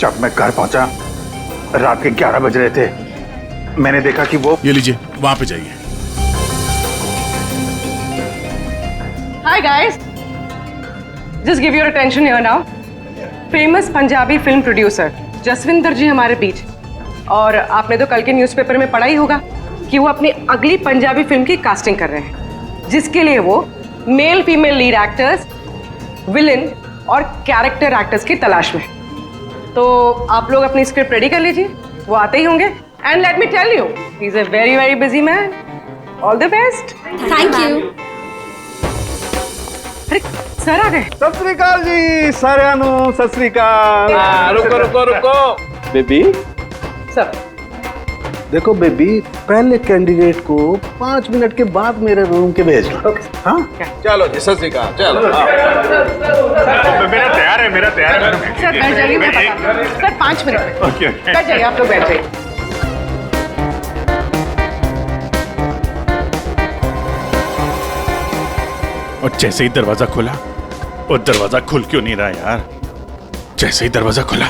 जब मैं घर पहुंचा रात के 11 बज रहे थे। मैंने देखा कि वो, ये लीजिए, वहां पे जाइए। Hi guys, just give your attention here now. Famous Punjabi film producer Jaswinder ji हमारे बीच। और आपने तो कल के न्यूज़पेपर में पढ़ा ही होगा कि वो अपनी अगली पंजाबी फिल्म की कास्टिंग कर रहे हैं, जिसके लिए वो male female lead actors, villain और कैरेक्टर एक्टर्स की तलाश में। तो आप लोग अपनी स्क्रिप्ट रेडी कर लीजिए, वो आते ही होंगे। And let me tell you, he is a very very busy man. All the best. Thank you. अरे सर आ गए। सत श्री अकाल जी साਰਿਆਂ ਨੂੰ सत श्री अकाल। रुको रुको रुको बेबी, सर देखो बेबी, पहले कैंडिडेट को 5 मिनट के बाद मेरे रूम के भेज लो। हाँ चलो जी, सत श्री अकाल। चलो मेरा तैयार है, मेरा तैयार है। सर बैठ जाइए, मैं बता दूं। सर 5 मिनट में ओके ओके। बैठ जाइए, आप लोग बैठ जाइए। और जैसे ही दरवाजा खुला, और दरवाजा खुल क्यों नहीं रहा यार? जैसे ही दरवाजा खुला,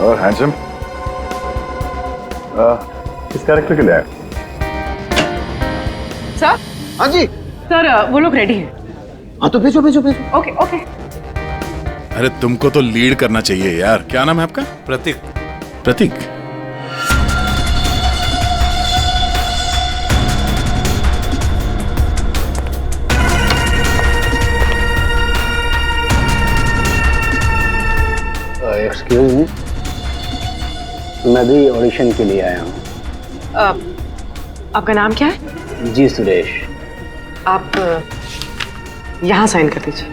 और हैंडसम, किस कैरेक्टर के लिए आए? सर हाँ जी, सर वो लोग रेडी हैं। हाँ तो भेजो भेजो भेजो। Okay okay. अरे तुमको तो लीड करना चाहिए यार। क्या नाम है आपका? प्रतीक। प्रतीक। एक्सक्यूज मी, मैं भी ऑडिशन के लिए आया हूँ। आपका नाम क्या है? जी सुरेश। आप यहाँ साइन कर दीजिए।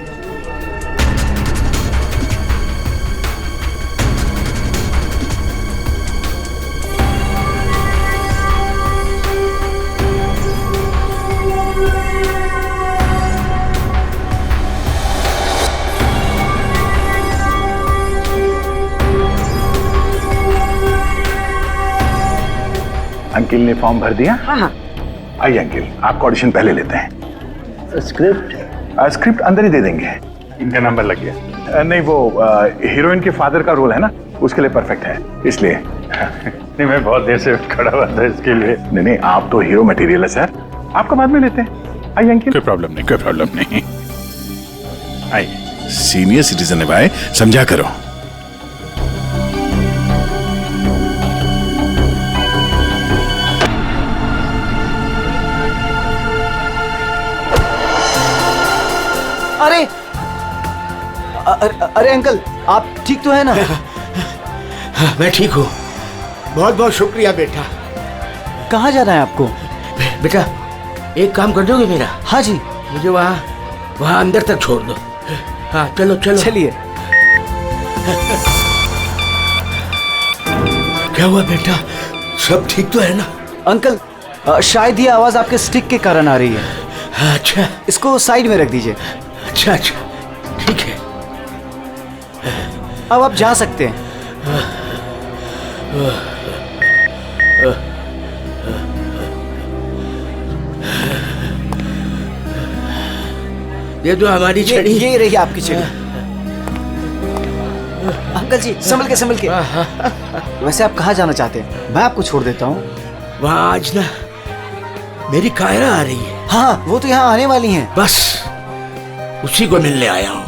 अंकिल ने फॉर्म भर दिया? हाँ हाँ। आइए अंकिल, आपका ऑडिशन पहले लेते हैं। स्क्रिप्ट स्क्रिप्ट अंदर ही दे देंगे। इनका नंबर लग गया। नहीं, वो हीरोइन के फादर का रोल है ना, उसके लिए परफेक्ट है, इसलिए। नहीं, मैं बहुत देर से खड़ा हुआ था इसके लिए। नहीं नहीं, आप तो हीरो मटेरियल है सर, आपका बाद में लेते हैं। आइए अंकिल। कोई प्रॉब्लम नहीं, कोई प्रॉब्लम नहीं। आइए, सीनियर सिटीजन है भाई, समझा करो। अरे अरे अंकल, आप ठीक तो है ना? मैं ठीक हूँ, बहुत बहुत शुक्रिया बेटा। कहाँ जाना है आपको? बेटा एक काम कर दोगे मेरा? हाँ जी। मुझे वहाँ अंदर तक छोड़ दो। हाँ चलो चलो। चलिए। क्या हुआ बेटा, सब ठीक तो है ना? अंकल, शायद ये आवाज आपके स्टिक के कारण आ रही है। अच्छा, इसको साइड में रख दीजिए। अच्छा अच्छा, ठीक है। अब आप जा सकते हैं। ये तो हमारी छड़ी। ये रही आपकी छड़ी। अंकल जी संभल के, संभल के। वैसे आप कहाँ जाना चाहते हैं? मैं आपको छोड़ देता हूँ। वहाँ आज ना मेरी कायरा आ रही है। हाँ, वो तो यहाँ आने वाली हैं। बस उसी को मिलने आया हूँ।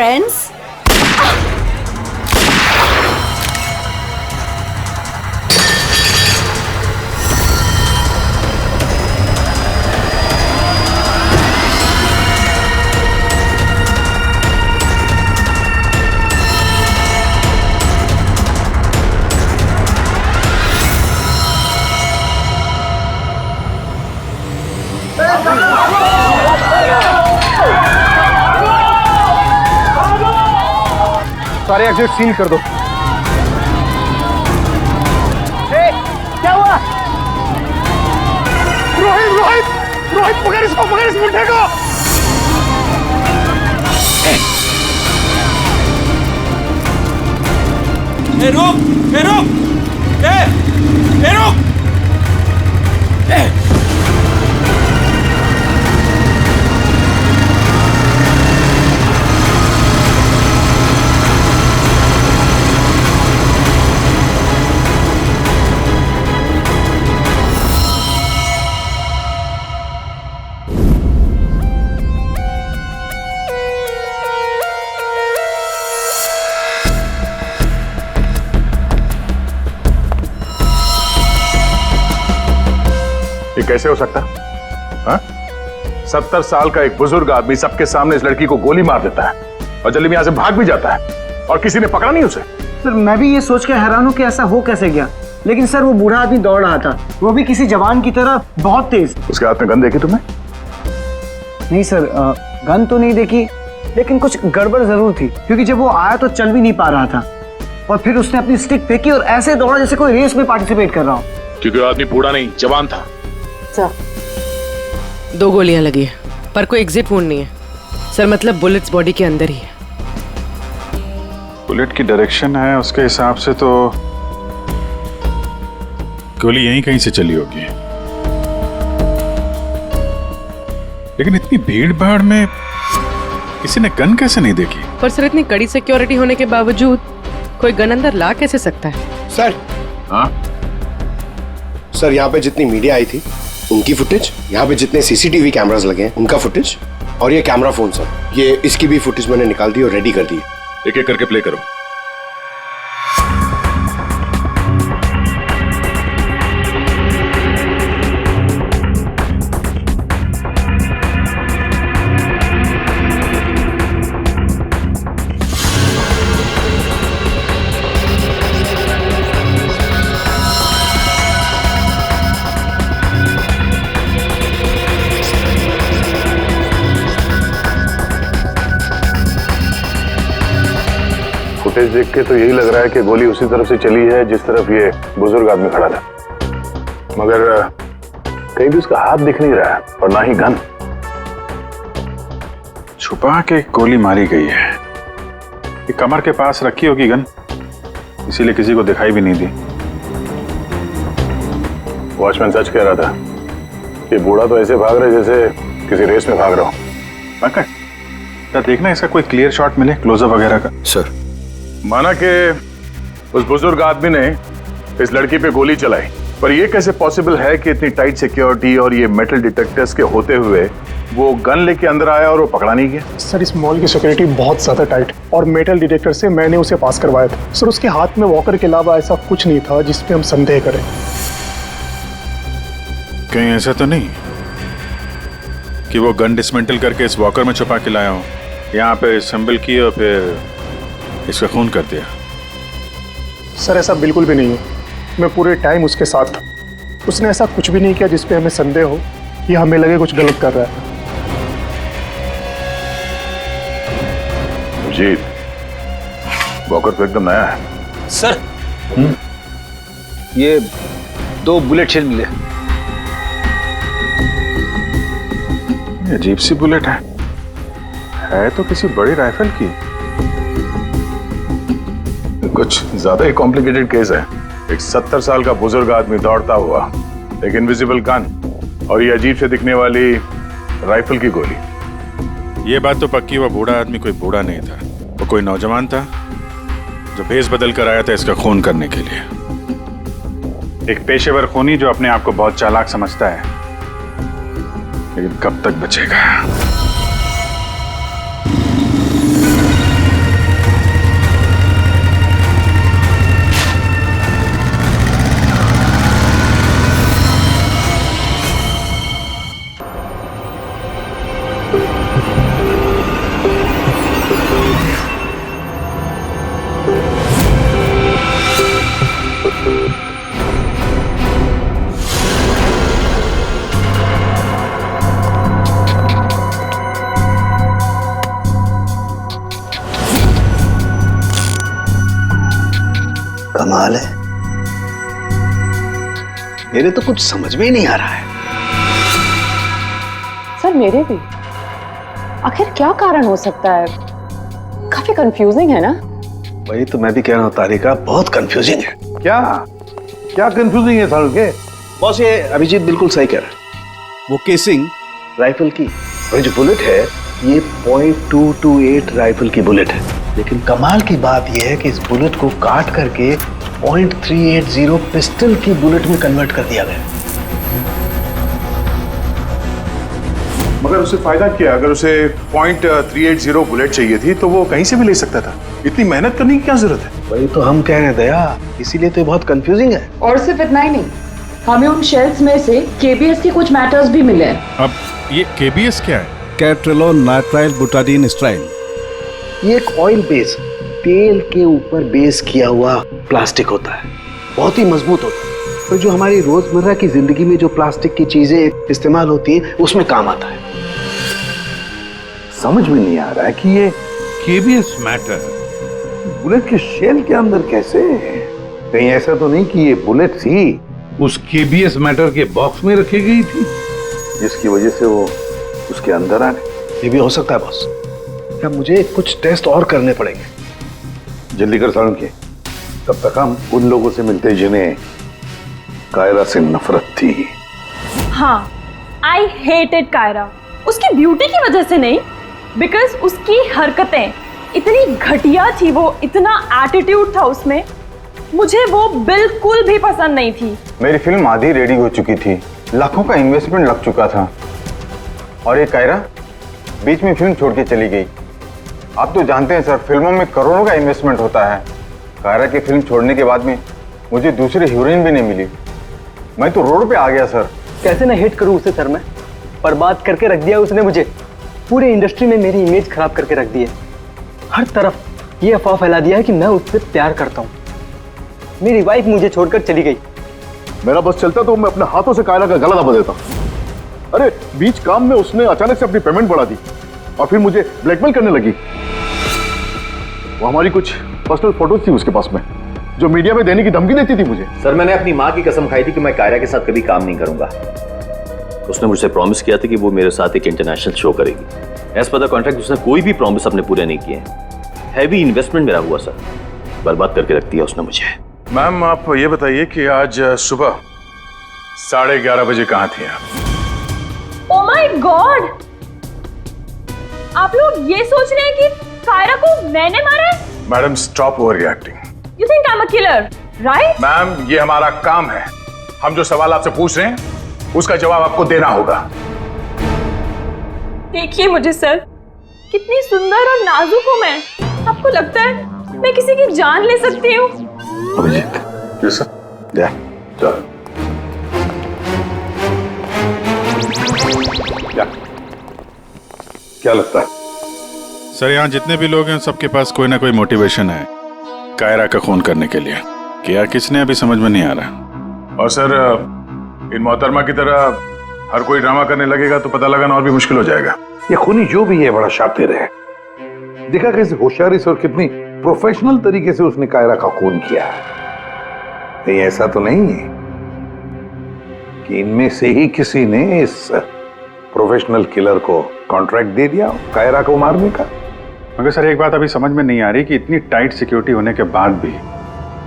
friends. सारे एग्जिट सील कर दो। क्या हुआ? रोहित रोहित रोहित पकड़ इसको, पकड़ इस मुंडे को। रुक रुक रुक। ये कैसे हो सकता? हाँ? 70 साल का एक बुजुर्ग आदमी सबके सामने इस लड़की को गोली मार देता है और जल्दी में यहां से भाग भी जाता है और किसी ने पकड़ा नहीं उसे। सर मैं भी ये सोच के हैरान हूँ कि ऐसा हो कैसे गया, लेकिन सर वो बूढ़ा आदमी दौड़ रहा था, वो भी किसी जवान की तरह बहुत तेज। उसके हाथ में गन देखी तुमने? नहीं सर, गन तो नहीं देखी, लेकिन कुछ गड़बड़ जरूर थी, क्योंकि जब वो आया तो चल भी नहीं पा रहा था और फिर उसने अपनी स्टिक फेंकी और ऐसे दौड़ा जैसे कोई रेस में पार्टिसिपेट कर रहा हो। क्योंकि वो आदमी बूढ़ा नहीं जवान था। सर 2 गोलियां लगी है पर कोई एग्जिट वुंड नहीं है सर, मतलब बुलेट्स बॉडी के अंदर ही है। बुलेट की डायरेक्शन है उसके हिसाब से तो गोली यहीं कहीं से चली होगी, लेकिन इतनी भीड़ भाड़ में किसी ने गन कैसे नहीं देखी? पर सर इतनी कड़ी सिक्योरिटी होने के बावजूद कोई गन अंदर ला कैसे सकता है? सर हाँ? सर यहाँ पे जितनी मीडिया आई थी उनकी फुटेज, यहाँ पे जितने सीसीटीवी कैमरास लगे हैं उनका फुटेज, और ये कैमरा फोन सर, ये इसकी भी फुटेज मैंने निकाल दी और रेडी कर दी। एक एक करके प्ले करो। फुटेज देख के तो यही लग रहा है कि गोली उसी तरफ से चली है जिस तरफ ये बुजुर्ग आदमी खड़ा था, मगर कहीं भी उसका हाथ दिख नहीं रहा है और ना ही गन। छुपा के गोली मारी गई है, ये कमर के पास रखी होगी गन, इसीलिए किसी को दिखाई भी नहीं दी। वॉचमैन सच कह रहा था कि बूढ़ा तो ऐसे भाग रहा है जैसे किसी रेस में भाग रहा हो। क्या देखना इसका कोई क्लियर शॉट मिले, क्लोजअप वगैरह का? सर माना कि उस बुजुर्ग आदमी ने इस लड़की पे गोली चलाई, पर यह कैसे पॉसिबल है कि इतनी टाइट सिक्योरिटी और ये मेटल डिटेक्टर्स के होते हुए वो गन लेके अंदर आया और वो पकड़ा नहीं गया? सर इस मॉल की सिक्योरिटी बहुत ज्यादा टाइट और मेटल डिटेक्टर से मैंने उसे पास करवाया था सर। उसके हाथ में वॉकर के अलावा ऐसा कुछ नहीं था जिस पे हम संदेह करें। कहीं ऐसा तो नहीं कि वो गन डिसमेंटल करके इस वॉकर में छुपा के लाया हो, यहाँ पे असेंबल की और फिर इसका खून कर दिया? सर ऐसा बिल्कुल भी नहीं है, मैं पूरे टाइम उसके साथ था, उसने ऐसा कुछ भी नहीं किया जिस पे हमें संदेह हो या हमें लगे कुछ गलत कर रहा है। जी वॉकर तो एकदम नया है सर ये 2 बुलेट शेल मिले। अजीब सी बुलेट है तो किसी बड़ी राइफल की। कुछ ज्यादा ही कॉम्प्लिकेटेड केस है। एक 70 साल का बुजुर्ग आदमी दौड़ता हुआ, एक इनविजिबल गन और ये अजीब से दिखने वाली राइफल की गोली। ये बात तो पक्की, वो बूढ़ा आदमी कोई बूढ़ा नहीं था, वो कोई नौजवान था जो भेष बदल कर आया था इसका खून करने के लिए। एक पेशेवर खूनी जो अपने आप को बहुत चालाक समझता है, लेकिन कब तक बचेगा? मेरे तो कुछ समझ में ही नहीं आ रहा है। सर मेरे भी। आखिर क्या कारण हो सकता है? काफी कंफ्यूजिंग है ना? वही तो मैं भी कह रहा हूँ तारिका, बहुत कंफ्यूजिंग है। क्या क्या कंफ्यूजिंग है सारुण के? बॉस ये अभिजीत बिल्कुल सही कह रहा है। वो केसिंग राइफल की और जो बुलेट है ये .228 राइफल की बुलेट है। लेकिन कमाल की बात यह है कि इस बुलेट को काट करके .380 पिस्टल की बुलेट में कन्वर्ट कर दिया गया। मगर उसे फायदा क्या? अगर उसे .380 बुलेट चाहिए थी तो वो कहीं से भी ले सकता था। इतनी मेहनत करने की क्या जरूरत है? वही तो हम कह रहे हैं दया, इसीलिए तो ये बहुत कंफ्यूजिंग है। और सिर्फ इतना ही नहीं, हमें उन शेल्स में से केबीएस के कुछ मैटर्स भी मिले हैं। अब ये केबीएस क्या है? कैट्रेलो नाइट्राइल बुटाडीन स्ट्राइन। ये एक ऑयल बेस, तेल के ऊपर बेस किया हुआ प्लास्टिक होता है, बहुत ही मजबूत होता है और जो हमारी रोजमर्रा की जिंदगी में जो प्लास्टिक की चीजें इस्तेमाल होती हैं उसमें काम आता है। समझ में नहीं आ रहा है कि ये केबीएस मैटर बुलेट के शेल के अंदर कैसे? कहीं ऐसा तो नहीं कि ये बुलेट थी उस केबीएस मैटर के बॉक्स में रखी गई थी जिसकी वजह से वो उसके अंदर आ गए? ये भी हो सकता है बॉस। क्या मुझे कुछ टेस्ट और करने पड़ेंगे? जल्दी कर सारुण के, तब तक हम उन लोगों से मिलते जिन्हें कायरा से नफरत थी। हाँ, आई हेटेड कायरा। उसकी ब्यूटी की वजह से नहीं, बिकॉज उसकी हरकतें इतनी घटिया थी, वो इतना एटीट्यूड था उसमें, मुझे वो बिल्कुल भी पसंद नहीं थी। मेरी फिल्म आधी रेडी हो चुकी थी, लाखों का इन्वेस्टमेंट लग चुका था और ये कायरा बीच में फिल्म छोड़ के चली गई। आप तो जानते हैं सर, फिल्मों में करोड़ों का इन्वेस्टमेंट होता है। कायरा की फिल्म छोड़ने के बाद में मुझे दूसरी हीरोइन भी नहीं मिली। मैं तो रोड पे आ गया सर। कैसे ना हेट करूं उसे सर मैं? बर्बाद करके रख दिया उसने मुझे। पूरे इंडस्ट्री में मेरी इमेज खराब करके रख दी है। हर तरफ ये अफवाह फैला दिया है कि मैं उससे प्यार करता हूँ। मेरी वाइफ मुझे छोड़कर चली गई। मेरा बस चलता तो मैं अपने हाथों से कायरा का गला दबा देता। अरे बीच काम में उसने अचानक से अपनी पेमेंट बढ़ा दी और फिर मुझे ब्लैकमेल करने लगी। वो हमारी कुछ पर्सनल फोटोज थी उसके पास में जो मीडिया में देने की धमकी देती थी मुझे। सर मैंने अपनी माँ की कसम खाई थी कि मैं कायरा के साथ कभी काम नहीं करूंगा। उसने मुझसे प्रॉमिस किया था कि वो मेरे साथ एक इंटरनेशनल शो करेगी। एज पर द कॉन्ट्रैक्ट उसने कोई भी प्रॉमिस अपने पूरे नहीं किए। हैवी इन्वेस्टमेंट मेरा हुआ सर, बर्बाद करके रख दिया उसने मुझे। मैम आप ये बताइए कि आज सुबह 11:30 बजे कहाँ थे आप? ओ माय गॉड, आप लोग ये सोच रहे हैं कि कायरा को मैंने मारा है? Madam stop over reacting. You think I am a killer, right? Ma'am ये हमारा काम है, हम जो सवाल आपसे पूछ रहे हैं उसका जवाब आपको देना होगा। देखिए मुझे सर, कितनी सुंदर और नाजुक हूं मैं। आपको लगता है मैं किसी की जान ले सकती हूँ? Abhijeet, yes sir. या, चल। क्या लगता है सर, यहाँ जितने भी लोग हैं सबके पास कोई ना कोई मोटिवेशन है कायरा का खून करने के लिए। क्या किसने अभी समझ में नहीं आ रहा। और सर इन मोहतरमा की तरह हर कोई ड्रामा करने लगेगा तो पता लगाना और भी मुश्किल हो जाएगा। ये खूनी जो भी है बड़ा शातिर है। देखा कैसे होशियारी से और कितनी प्रोफेशनल तरीके से उसने कायरा का खून किया है। कहीं ऐसा तो नहीं है कि इनमें से ही किसी ने इस प्रोफेशनल किलर को कॉन्ट्रैक्ट दे दिया कायरा को मारने का? मगर सर एक बात अभी समझ में नहीं आ रही कि इतनी टाइट सिक्योरिटी होने के बाद भी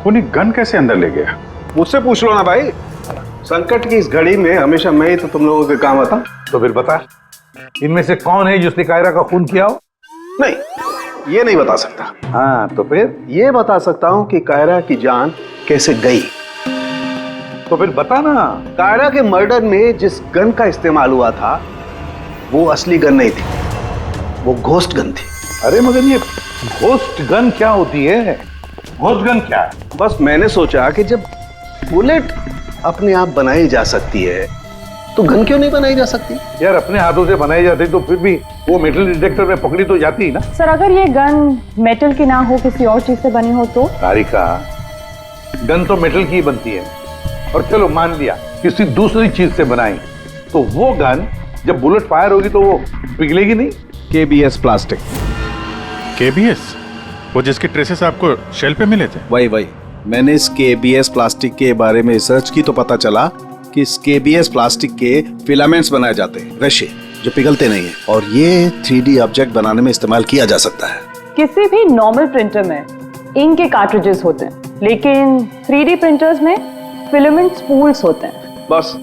खूनी गन कैसे अंदर ले गया? मुझसे पूछ लो ना भाई। संकट की इस घड़ी में हमेशा मैं ही तो तुम लोगों के काम आता। तो फिर बता, इनमें से कौन है जिसने कायरा का खून किया हो? नहीं, ये नहीं बता सकता। हाँ तो फिर? ये बता सकता हूँ कि कायरा की जान कैसे गई। तो फिर बता ना। कायरा के मर्डर में जिस गन का इस्तेमाल हुआ था वो असली गन नहीं थी, वो घोस्ट गन थी। अरे मगर ये घोस्ट गन क्या होती है? घोस्ट गन क्या है? बस मैंने सोचा कि जब बुलेट अपने आप बनाई जा सकती है तो गन क्यों नहीं बनाई जा सकती? यार अपने हाथों से बनाई जाती तो फिर भी वो मेटल डिटेक्टर में पकड़ी तो जाती ना। सर अगर ये गन मेटल की ना हो, किसी और चीज से बनी हो तो? तारिका, गन तो मेटल की ही बनती है। और चलो मान लिया किसी दूसरी चीज से बनाई तो वो गन जब बुलेट फायर होगी तो वो पिघलेगी नहीं। KBS plastic. केबीएस? वो जिसके ट्रेसेस आपको शेल पे मिले थे? वही मैंने इस केबीएस प्लास्टिक के बारे में रिसर्च की तो पता चला कि इस केबीएस प्लास्टिक के फिलामेंट्स बनाए जाते हैं, वैसे जो पिघलते नहीं है, और ये 3D ऑब्जेक्ट बनाने में इस्तेमाल किया जा सकता है। किसी भी नॉर्मल प्रिंटर में इंक के कार्ट्रिजेस होते हैं, लेकिन 3D प्रिंटर्स में फिलामेंट स्पूल्स होते हैं। बस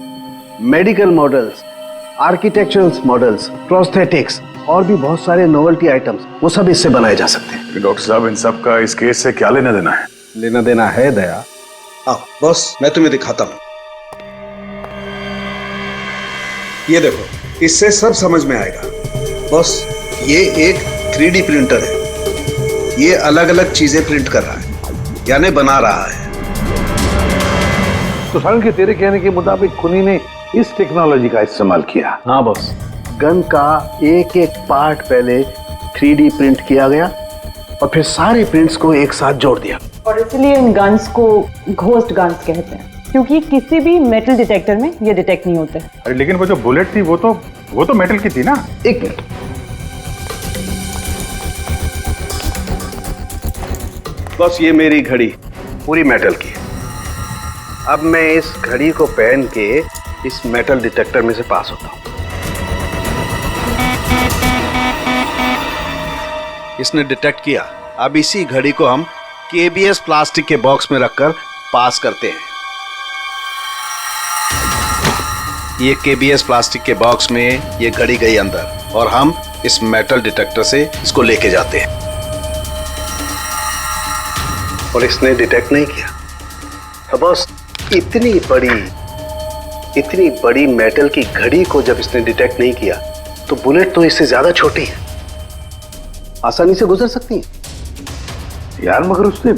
medical models, architectural models, prosthetics और भी बहुत सारे नोवेल्टी आइटम्स, वो सब इससे बनाए जा सकते हैं। डॉक्टर साहब, इन सब का इस केस से क्या लेना देना है? लेना देना है दया। आओ बॉस, मैं तुम्हें दिखाता हूं। ये देखो, इससे सब समझ में आएगा। बॉस, ये एक 3D प्रिंटर है। ये अलग अलग चीजें प्रिंट कर रहा है, यानी बना रहा है। तो सारण के तेरे कहने के मुताबिक खुनी ने इस टेक्नोलॉजी का इस्तेमाल किया? हाँ बॉस, गन का एक एक पार्ट पहले 3D प्रिंट किया गया और फिर सारे प्रिंट्स को एक साथ जोड़ दिया। और इसलिए इन गन्स को घोस्ट गन्स कहते हैं, क्योंकि किसी भी मेटल डिटेक्टर में ये डिटेक्ट नहीं होते। अरे लेकिन वो जो बुलेट थी वो तो मेटल की थी ना? एक मिनट, बस ये मेरी घड़ी पूरी मेटल की है। अब मैं इस घड़ी को पहन के इस मेटल डिटेक्टर में से पास होता हूं। इसने डिटेक्ट किया। अब इसी घड़ी को हम केबीएस प्लास्टिक के बॉक्स में रखकर पास करते हैं। ये केबीएस प्लास्टिक के बॉक्स में ये घड़ी गई अंदर और हम इस मेटल डिटेक्टर से इसको लेके जाते हैं और इसने डिटेक्ट नहीं किया। तो बस इतनी बड़ी मेटल की घड़ी को जब इसने डिटेक्ट नहीं किया तो बुलेट तो इससे ज्यादा छोटी है, आसानी से गुजर सकती है। यार मगर उसने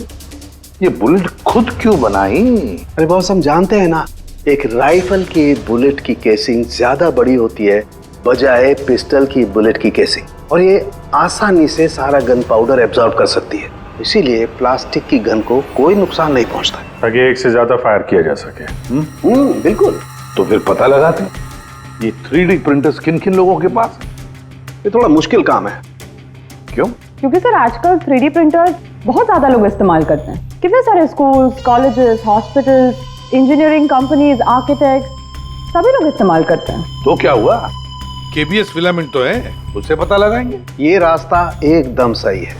ये बुलेट खुद क्यों बनाई? अरे बॉस, हम जानते हैं ना, एक राइफल की बुलेट की केसिंग ज्यादा बड़ी होती है बजाय पिस्टल की बुलेट की केसिंग, और ये आसानी से सारा गन पाउडर एब्जॉर्ब कर सकती है। इसीलिए प्लास्टिक की गन को कोई नुकसान नहीं पहुंचता, ताकि एक से ज्यादा फायर किया जा सके। बिल्कुल। तो फिर पता लगाते ये 3D प्रिंटर्स किन किन लोगों के पास? ये थोड़ा मुश्किल काम है। क्यों? क्योंकि सर आजकल 3D प्रिंटर्स बहुत ज्यादा लोग इस्तेमाल करते हैं। कितने सारे schools, colleges, hospitals, engineering companies, architects सभी लोग इस्तेमाल करते हैं। तो क्या हुआ? केबीएस फिलामेंट तो है, उससे पता लगाएंगे। ये रास्ता एकदम सही है,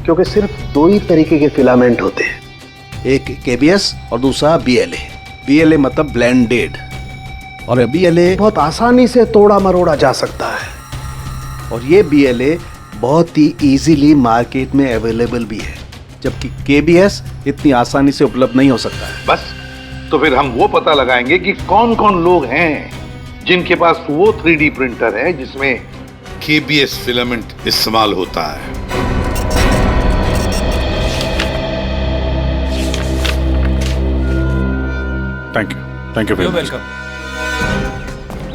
क्योंकि सिर्फ दो ही तरीके के फिलामेंट होते हैं, एक केबीएस और दूसरा बीएलए। बीएलए मतलब ब्लेंडेड, और बीएलए बहुत आसानी से तोड़ा मरोड़ा जा सकता है, और ये बीएलए बहुत ही इजीली मार्केट में अवेलेबल भी है, जबकि केबीएस इतनी आसानी से उपलब्ध नहीं हो सकता है। बस, तो फिर हम वो पता लगाएंगे कि कौन कौन लोग हैं जिनके पास वो 3D प्रिंटर है जिसमें केबीएस फिलामेंट इस्तेमाल होता है। Thank you welcome.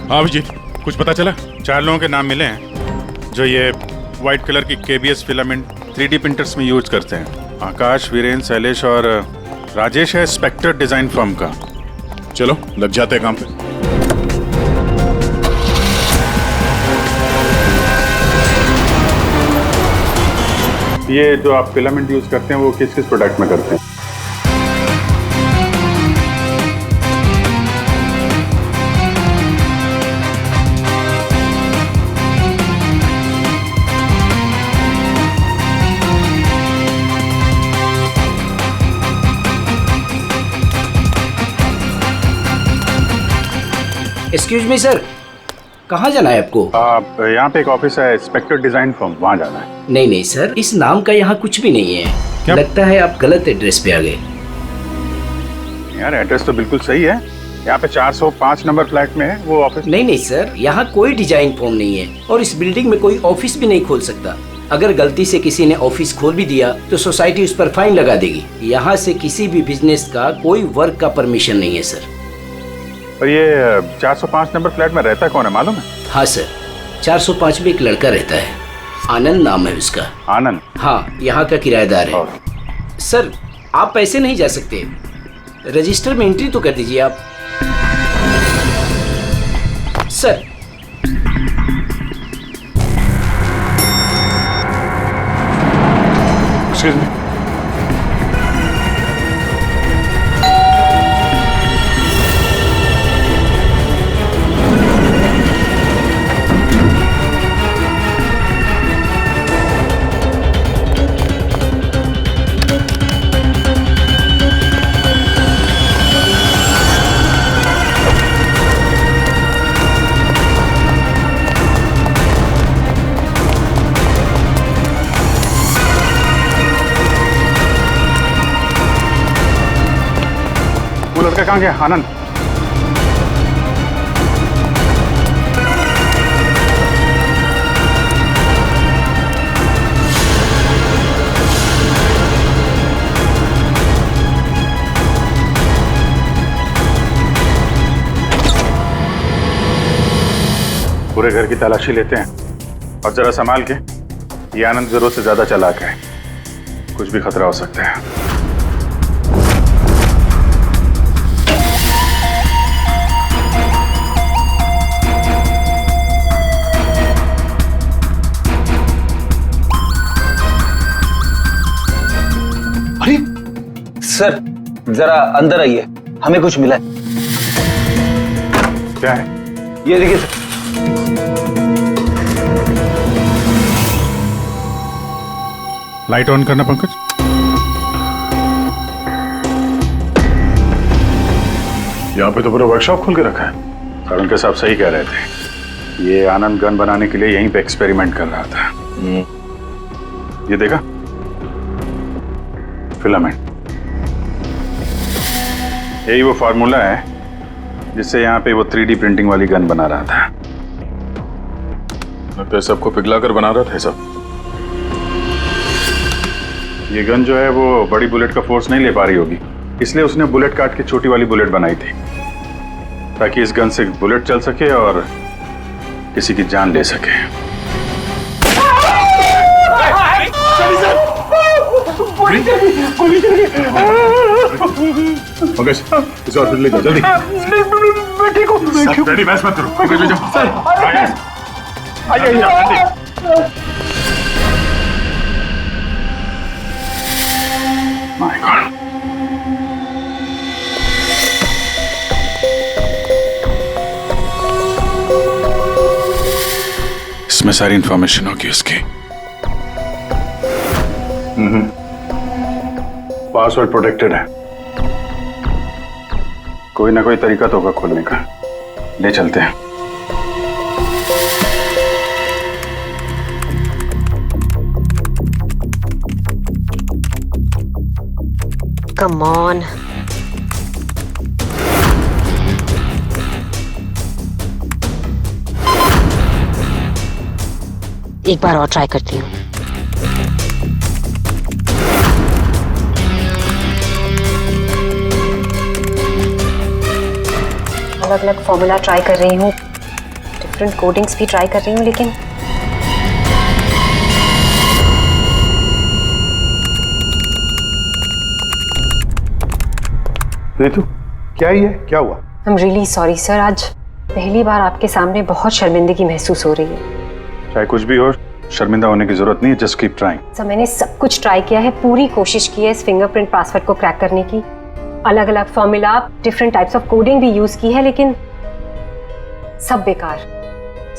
हाँ अभिजीत, कुछ पता चला? 4 लोगों के नाम मिले हैं जो ये व्हाइट कलर की केबीएस फिलामेंट 3D प्रिंटर्स में यूज करते हैं। आकाश, वीरेन, शैलेश और राजेश है स्पेक्टर डिजाइन फर्म का। चलो लग जाते हैं काम पे। ये जो आप फिलामेंट यूज करते हैं वो किस किस प्रोडक्ट में करते हैं? एक्सक्यूज मी सर, कहाँ जाना है आपको? यहाँ पे एक ऑफिस है स्पेक्टर डिजाइन फर्म, वहाँ जाना है। नहीं नहीं सर, इस नाम का यहाँ कुछ भी नहीं है। क्या? लगता है आप गलत एड्रेस पे आ गए। यार एड्रेस तो बिल्कुल सही है, यहाँ पे 405 नंबर फ्लैट में है वो ऑफिस। नहीं नहीं सर, यहाँ कोई डिजाइन फॉर्म नहीं है और इस बिल्डिंग में कोई ऑफिस भी नहीं खोल सकता। अगर गलती से किसी ने ऑफिस खोल भी दिया तो सोसाइटी उस पर फाइन लगा देगी। यहाँ से किसी भी बिजनेस का कोई वर्क का परमिशन नहीं है सर। और ये 405 नंबर फ्लैट में रहता कौन है मालूम है? हाँ सर, 405 में एक लड़का रहता है, आनंद नाम है उसका। आनंद? हाँ, यहाँ का किराएदार है। सर आप ऐसे नहीं जा सकते, रजिस्टर में एंट्री तो कर दीजिए आप। सर एक्सक्यूज मी, वो लड़का कहाँ गया? आनंद। पूरे घर की तलाशी लेते हैं और जरा संभाल के। ये आनंद जरूरत से ज्यादा चालाक है, कुछ भी खतरा हो सकता है। अरे सर जरा अंदर आइए, हमें कुछ मिला है। क्या है? ये देखिए सर। लाइट ऑन करना पंकज। यहाँ पे तो पूरा वर्कशॉप खोल के रखा है। सारुण के साहब सही कह रहे थे, ये आनंद गन बनाने के लिए यहीं पे एक्सपेरिमेंट कर रहा था। ये देखा, फिलामेंट। यही वो फार्मूला है जिससे यहाँ पे वो 3D प्रिंटिंग वाली गन बना रहा था। लगता है सबको पिघला कर बना रहा था सब। ये गन जो है वो बड़ी बुलेट का फोर्स नहीं ले पा रही होगी, इसलिए उसने बुलेट काट के छोटी वाली बुलेट बनाई थी, ताकि इस गन से बुलेट चल सके और किसी की जान ले सके। पंकज, इसे हॉस्पिटल ले जाओ जल्दी। मैं ठीक हूँ। रेडी, बहस मत करो। पंकज ले जाओ। My God. इसमें सारी इंफॉर्मेशन होगी उसकी। पासवर्ड प्रोटेक्टेड है, कोई ना कोई तरीका तो होगा खोलने का। ले चलते हैं। Come on. एक बार और ट्राई करती हूँ। अलग अलग फॉर्मूला ट्राई कर रही हूँ, डिफरेंट कोडिंग्स भी ट्राई कर रही हूँ, लेकिन रितु, क्या ही है? क्या हुआ? I am really sorry sir, आज पहली बार आपके सामने बहुत शर्मिंदगी महसूस हो रही है। चाहे कुछ भी हो, शर्मिंदा होने की जरूरत नहीं है, जस्ट कीप ट्राइंग। सर मैंने सब कुछ ट्राई किया है, पूरी कोशिश की है इस फिंगरप्रिंट पासवर्ड को क्रैक करने की, अलग अलग formula, different types of coding भी यूज की है, लेकिन सब बेकार।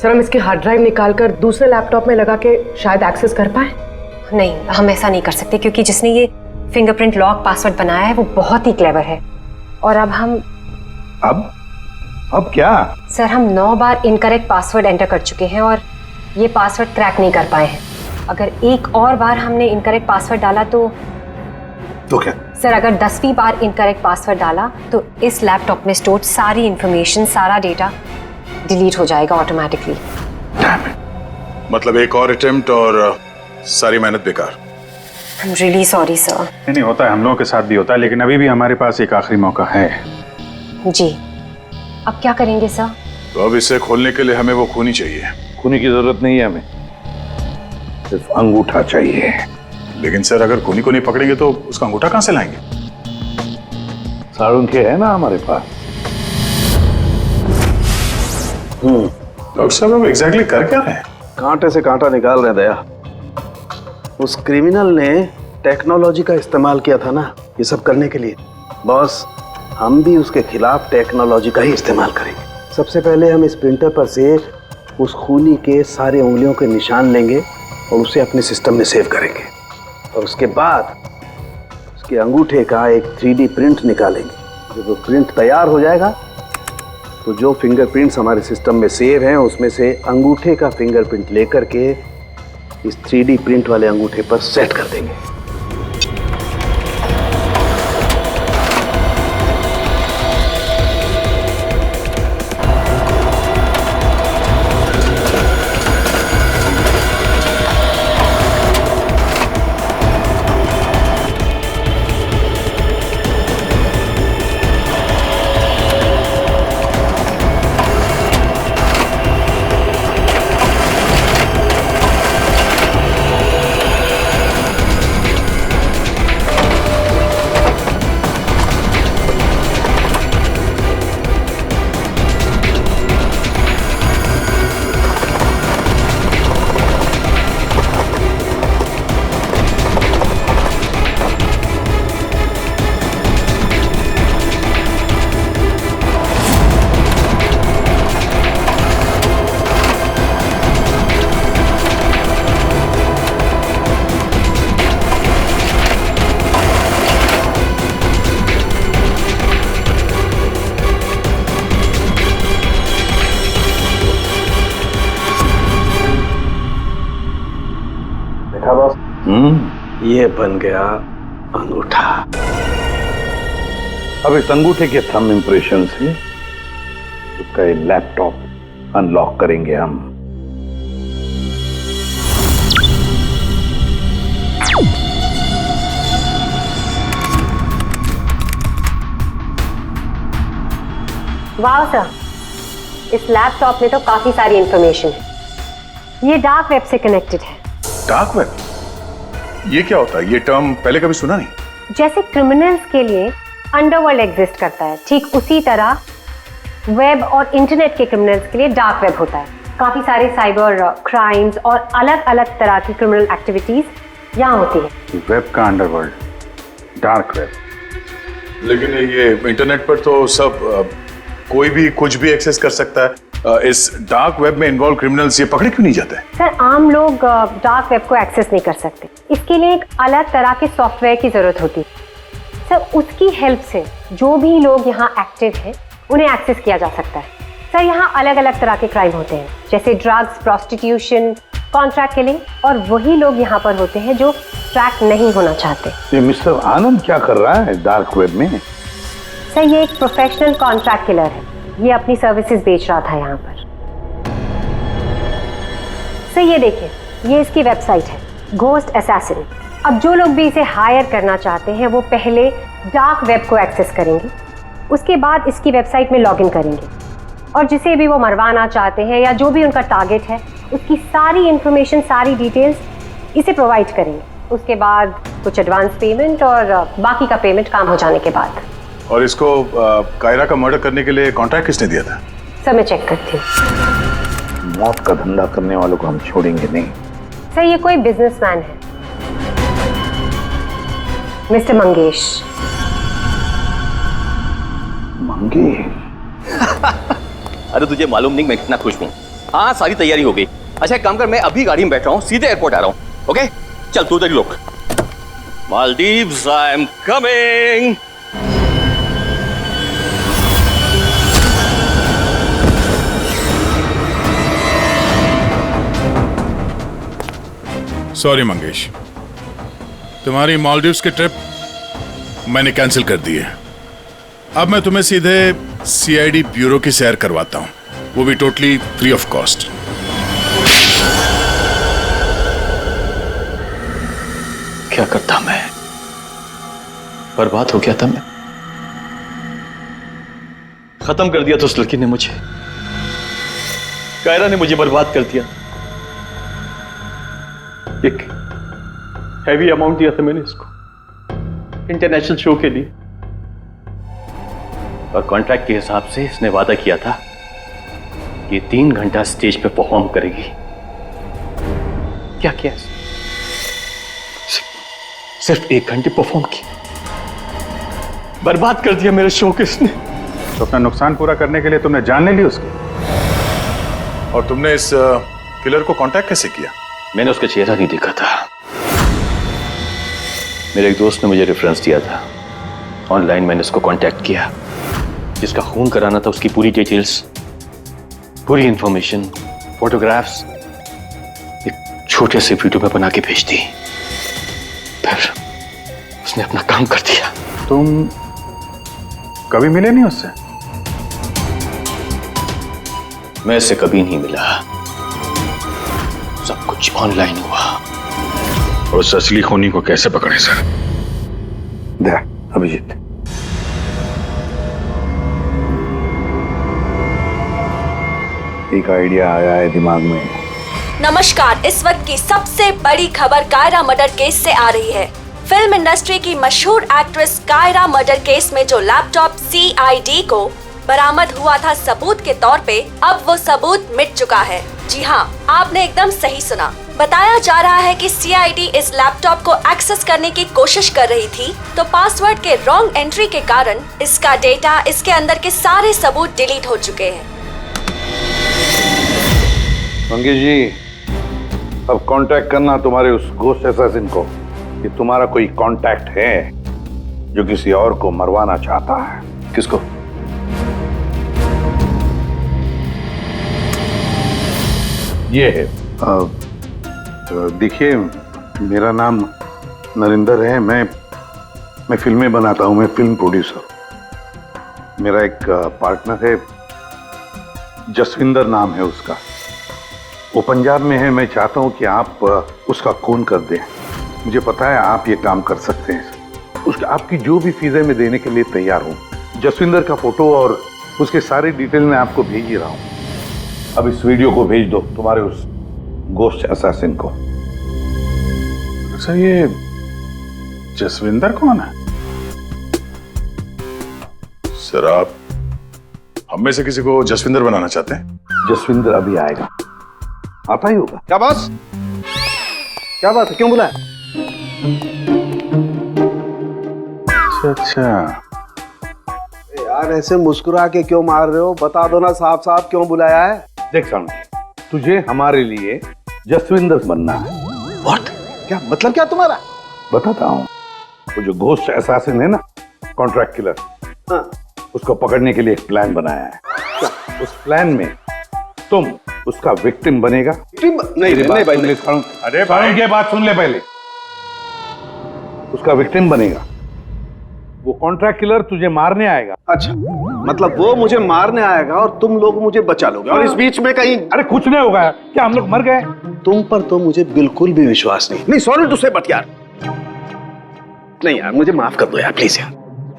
सर हम इसके हार्ड ड्राइव निकाल कर दूसरे लैपटॉप में लगा के शायद एक्सेस कर पाए। नहीं, हम ऐसा नहीं कर सकते, क्योंकि जिसने ये फिंगरप्रिंट लॉक पासवर्ड बनाया है वो बहुत ही क्लेवर है। और अब हम अब क्या? सर हम 9 बार इनकरेक्ट पासवर्ड एंटर कर चुके हैं और ये पासवर्ड क्रैक नहीं कर पाए हैं। अगर एक और बार हमने इनकरेक्ट पासवर्ड डाला तो क्या? सर अगर 10वीं बार इनकरेक्ट पासवर्ड डाला तो इस लैपटॉप में स्टोर्ड सारी इंफॉर्मेशन, सारा डेटा डिलीट हो जाएगा ऑटोमेटिकली। मतलब एक और अटेम्प्ट और सारी मेहनत बेकार। I am really sorry sir. नहीं होता है, हम लोगों के साथ भी होता है, लेकिन अभी भी हमारे पास एक आखिरी मौका है। जी, अब क्या करेंगे सर? तो अब इसे खोलने के लिए हमें वो खूनी चाहिए। खूनी की जरूरत नहीं है हमें, सिर्फ अंगूठा चाहिए। लेकिन सर अगर खूनी को नहीं पकड़ेंगे तो उसका अंगूठा कहां से लाएंगे? सारुण के है ना हमारे पास। डॉक्टर साहब अब एग्जैक्टली कर क्या रहे हैं? कांटे से कांटा निकाल रहे दया। उस क्रिमिनल ने टेक्नोलॉजी का इस्तेमाल किया था ना ये सब करने के लिए। बॉस, हम भी उसके खिलाफ टेक्नोलॉजी का ही इस्तेमाल करेंगे। सबसे पहले हम इस प्रिंटर पर से उस खूनी के सारे उंगलियों के निशान लेंगे और उसे अपने सिस्टम में सेव करेंगे, और उसके बाद उसके अंगूठे का एक 3D प्रिंट निकालेंगे। जब वो प्रिंट तैयार हो जाएगा तो जो फिंगरप्रिंट्स हमारे सिस्टम में सेव हैं उसमें से अंगूठे का फिंगरप्रिंट लेकर के इस 3D प्रिंट वाले अंगूठे पर सेट कर देंगे। देखा बॉस? ये बन गया अंगूठा। अब इस अंगूठे के थंब इंप्रेशन से उसका ये लैपटॉप अनलॉक करेंगे हम। वाह सर, इस लैपटॉप में तो काफी सारी इंफॉर्मेशन है। ये डार्क वेब से कनेक्टेड है। Dark web? ये क्या होता है? ये टर्म पहले कभी सुना नहीं। जैसे क्रिमिनल्स के लिए अंडरवर्ल्ड एग्जिस्ट करता है, ठीक उसी तरह वेब और इंटरनेट के क्रिमिनल्स के लिए डार्क वेब होता है। काफी सारे साइबर क्राइम्स और अलग अलग तरह की क्रिमिनल एक्टिविटीज यहाँ होती है। वेब का अंडरवर्ल्ड, डार्क वेब। लेकिन ये इंटरनेट पर तो सब कोई भी कुछ भी एक्सेस कर सकता है। इस डार्क वेब में इन्वॉल्व क्रिमिनल्स ये पकड़े क्यों नहीं जाते? सर, आम लोग डार्क वेब को एक्सेस नहीं कर सकते। इसके लिए एक अलग तरह के सॉफ्टवेयर की जरूरत होती है। सर, उसकी हेल्प से जो भी लोग यहाँ एक्टिव हैं उन्हें एक्सेस किया जा सकता है। सर, यहाँ अलग अलग तरह के क्राइम होते हैं, जैसे ड्रग्स, प्रोस्टिट्यूशन, कॉन्ट्रैक्ट किलिंग, और वही लोग यहाँ पर होते हैं जो ट्रैक नहीं होना चाहते। ये मिस्टर आनंद क्या कर रहा है डार्क वेब में? सर, ये एक प्रोफेशनल कॉन्ट्रैक्ट किलर है। ये अपनी सर्विसेज बेच रहा था यहाँ पर। सर, ये देखिए, ये इसकी वेबसाइट है, घोस्ट असैसिन। अब जो लोग भी इसे हायर करना चाहते हैं वो पहले डार्क वेब को एक्सेस करेंगे, उसके बाद इसकी वेबसाइट में लॉगिन करेंगे, और जिसे भी वो मरवाना चाहते हैं या जो भी उनका टारगेट है उसकी सारी इंफॉर्मेशन, सारी डिटेल्स इसे प्रोवाइड करेंगे। उसके बाद कुछ एडवांस पेमेंट और बाकी का पेमेंट काम हो जाने के बाद। और इसको कायरा का मर्डर करने के लिए कॉन्ट्रैक्ट किसने दिया था? सर, मैं चेक करती हूँ। मौत का धंधा करने वालों को हम छोड़ेंगे नहीं। सर, ये कोई बिजनेसमैन है, मिस्टर मंगेश। अरे तुझे मालूम नहीं मैं कितना खुश हूँ। हाँ, सारी तैयारी हो गई। अच्छा एक काम कर, मैं अभी गाड़ी में बैठ रहा हूँ, सीधे एयरपोर्ट आ रहा हूँ। ओके चल, तू उधर रुक। Maldives, I am coming. Sorry Mangesh, तुम्हारी मालदीव्स की ट्रिप मैंने कैंसिल कर दी है। अब मैं तुम्हें सीधे सीआईडी ब्यूरो की सैर करवाता हूं, वो भी टोटली फ्री ऑफ कॉस्ट। क्या करता मैं? बर्बाद हो गया था मैं। खत्म कर दिया था उस लड़की ने मुझे। कायरा ने मुझे बर्बाद कर दिया। एक हैवी अमाउंट दिया था मैंने इसको इंटरनेशनल शो के लिए, और कॉन्ट्रैक्ट के हिसाब से इसने वादा किया था कि 3 घंटा स्टेज पे परफॉर्म करेगी। क्या किया? सिर्फ 1 घंटे परफॉर्म किया। बर्बाद कर दिया मेरे शो को इसने। तो अपना नुकसान पूरा करने के लिए तुमने जान ले ली उसकी? और तुमने इस किलर को कांटेक्ट कैसे किया? मैंने उसका चेहरा नहीं देखा था। मेरे एक दोस्त ने मुझे रेफरेंस दिया था। ऑनलाइन मैंने उसको कांटेक्ट किया। जिसका खून कराना था उसकी पूरी डिटेल्स, पूरी इंफॉर्मेशन, फोटोग्राफ्स एक छोटे से वीडियो में बना के भेज दी। फिर उसने अपना काम कर दिया। तुम कभी मिले नहीं उससे? मैं इससे कभी नहीं मिला। सब कुछ ऑनलाइन हुआ। और उस असली खूनी को कैसे पकड़े सर? अभिजीत, एक आइडिया आया है दिमाग में। नमस्कार, इस वक्त की सबसे बड़ी खबर कायरा मर्डर केस से आ रही है। फिल्म इंडस्ट्री की मशहूर एक्ट्रेस कायरा मर्डर केस में जो लैपटॉप CID को बरामद हुआ था सबूत के तौर पे, अब वो सबूत मिट चुका है। जी हाँ, आपने एकदम सही सुना। बताया जा रहा है कि CID इस लैपटॉप को एक्सेस करने की कोशिश कर रही थी, तो पासवर्ड के रॉन्ग एंट्री के कारण इसका डेटा, इसके अंदर के सारे सबूत डिलीट हो चुके हैं। मंगेश जी, अब कांटेक्ट करना तुम्हारे उस घोस्ट असैसिन को कि तुम्हारा कोई कांटेक्ट है जो किसी और को मरवाना चाहता है। किसको? ये है। देखिए, मेरा नाम नरेंद्र है। मैं फिल्में बनाता हूँ। मैं फिल्म प्रोड्यूसर। मेरा एक पार्टनर है, जसविंदर नाम है उसका। वो पंजाब में है। मैं चाहता हूँ कि आप उसका खून कर दें। मुझे पता है आप ये काम कर सकते हैं। उसका आपकी जो भी फीसें मैं देने के लिए तैयार हूँ। जसविंदर का फोटो और उसके सारे डिटेल मैं आपको भेज ही रहा हूँ। अब इस वीडियो को भेज दो तुम्हारे उस गोश्त असैसिन को। सर ये जसविंदर कौन है? सर आप हम में से किसी को जसविंदर बनाना चाहते हैं? जसविंदर अभी आएगा, आता ही होगा। क्या बॉस, क्या बात है, क्यों बुलाया? अच्छा यार ऐसे मुस्कुरा के क्यों मार रहे हो? बता दो ना साफ साफ क्यों बुलाया है। देख साउंड, तुझे हमारे लिए जसविंदर बनना है। व्हाट? क्या मतलब क्या तुम्हारा? बताता हूँ। वो जो घोस्ट असैसिन है ना, कॉन्ट्रैक्ट किलर, हाँ। उसको पकड़ने के लिए एक प्लान बनाया है। उस प्लान में तुम उसका विक्टिम बनेगा। नहीं भाई, अरे भाई ये बात सुन ले पहले। उसका विक्टिम बनेगा। वो कॉन्ट्रैक्ट किलर तुझे मारने आएगा। अच्छा, मतलब वो मुझे मारने आएगा और तुम लोग मुझे बचा लोगे और इस बीच में कहीं। अरे कुछ नहीं होगा। क्या हम लोग मर गए? तुम पर तो मुझे बिल्कुल भी विश्वास नहीं। नहीं सॉरी टू से बट यार, नहीं यार मुझे माफ कर दो यार प्लीज यार।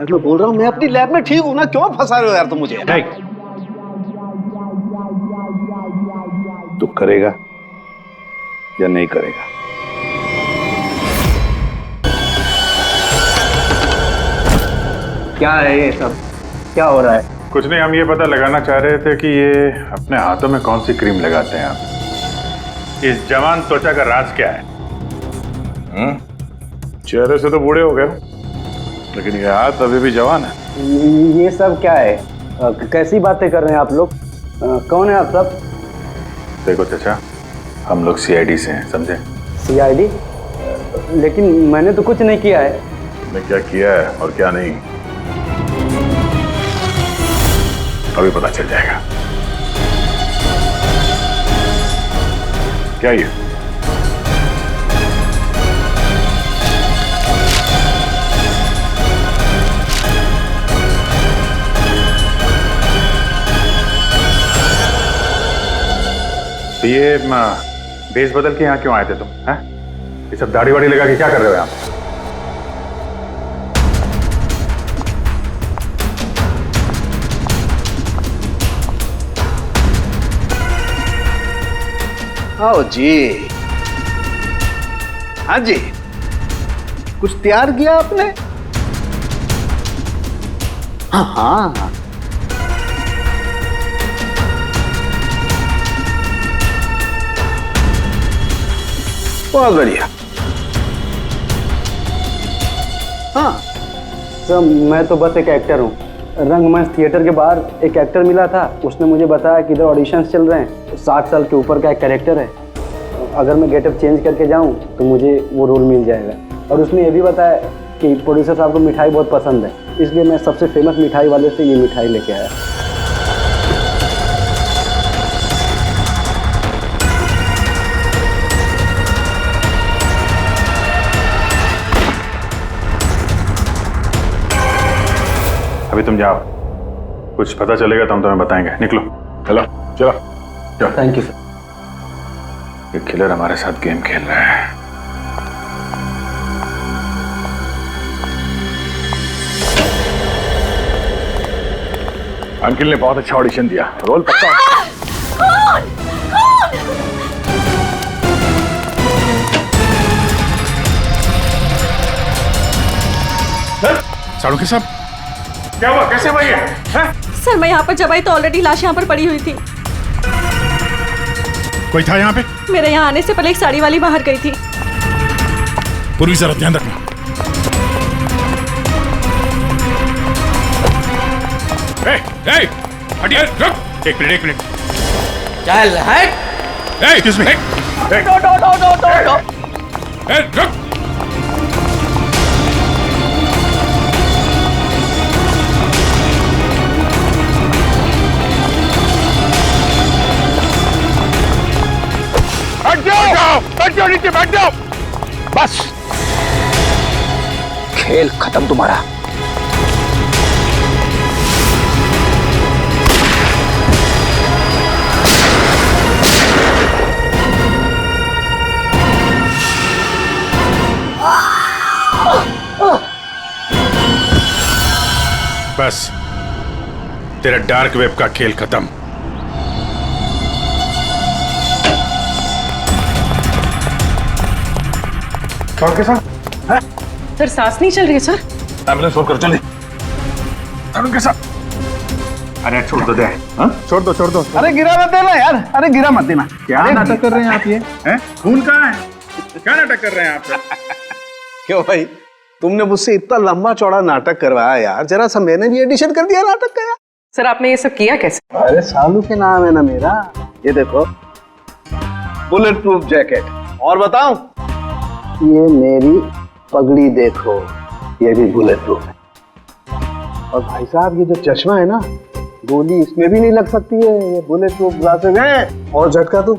मैं बोल रहा हूँ मैं अपनी लैब में ठीक हूँ ना, क्यों फंसा रहे हो यार तुम मुझे? नहीं, तू करेगा या नहीं करेगा? क्या है ये सब? क्या हो रहा है? कुछ नहीं, हम ये पता लगाना चाह रहे थे कि ये अपने हाथों में कौन सी क्रीम लगाते हैं आप। इस जवान त्वचा का राज क्या है? चेहरे से तो बूढ़े हो गए, लेकिन ये हाथ अभी भी जवान है। ये सब क्या है? कैसी बातें कर रहे हैं आप लोग? कौन है आप सब? देखो चाचा, हम लोग सीआईडी से हैं, समझे? सीआईडी? लेकिन मैंने तो कुछ नहीं किया है। तुमने क्या किया है और क्या नहीं, अभी पता चल जाएगा। क्या ये? तो ये बेस बदल के यहाँ क्यों आए थे तुम? हैं? ये सब दाढ़ी वाड़ी लगा के क्या कर रहे हो यहाँ? आओ जी। हाँ जी, कुछ तैयार किया आपने? हाँ हाँ, बहुत बढ़िया। हाँ सर, मैं तो बस एक एक्टर हूँ। रंगमंच थिएटर के बाहर एक एक्टर मिला था, उसने मुझे बताया कि इधर ऑडिशंस चल रहे हैं। 60 साल के ऊपर का एक कैरेक्टर है, अगर मैं गेटअप चेंज करके जाऊँ तो मुझे वो रोल मिल जाएगा। और उसने ये भी बताया कि प्रोड्यूसर साहब को मिठाई बहुत पसंद है, इसलिए मैं सबसे फेमस मिठाई वाले से ये मिठाई लेके आया। अभी तुम जाओ, कुछ पता चलेगा तो हम तुम्हें बताएंगे। निकलो, चलो चलो चलो। Thank you sir. ये किलर हमारे साथ गेम खेल रहा है। अंकिल ने बहुत अच्छा ऑडिशन दिया, रोल पक्का। साड़ू के साहब, क्या हुआ? कैसे हुआ ये? सर मैं यहाँ पर जब आई तो ऑलरेडी लाश यहाँ पर पड़ी हुई थी। कोई था यहाँ पे? मेरे यहाँ आने से पहले एक साड़ी वाली बाहर गई थी। पूर्वी जरा ध्यान रखना। हटिए, रुक। एक मिनट। चल हट। Excuse me. रुक। बैठ जाओ नीचे, बैठ जाओ। बस, खेल खत्म तुम्हारा। बस, तेरा डार्क वेब का खेल खत्म। कौन के साथ? सर सांस नहीं चल रही है सर। एम्बुलेंस फोन कर, जल्दी। अरुण के साथ। अरे छोड़ दो दे, हाँ? छोड़ दो। अरे गिरा मत देना यार, अरे गिरा मत देना। क्या नाटक कर रहे हैं आप ये? हैं? खून कहाँ है? क्या नाटक कर रहे हैं आप? क्यों भाई, तुमने मुझसे इतना लंबा चौड़ा नाटक करवाया यार, जरा सा मैंने भी एडिशन कर दिया नाटक का यार। सर आपने ये सब किया कैसे? अरे सालू के नाम है ना मेरा। ये देखो, बुलेट प्रूफ जैकेट। और बताऊं, ये मेरी पगड़ी देखो, ये भी बुलेट प्रूफ है। और भाई साहब, ये जो चश्मा है ना, गोली इसमें भी नहीं लग सकती है, ये बुलेट प्रूफ ग्लासेस हैं। और झटका तुम,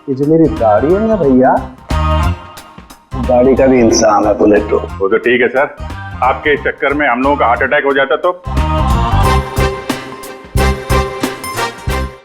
ये जो मेरी दाढ़ी है ना भैया, दाढ़ी का भी इंसान है बुलेट प्रूफ। वो तो ठीक है सर, आपके चक्कर में हम लोगों का हार्ट अटैक हो जाता तो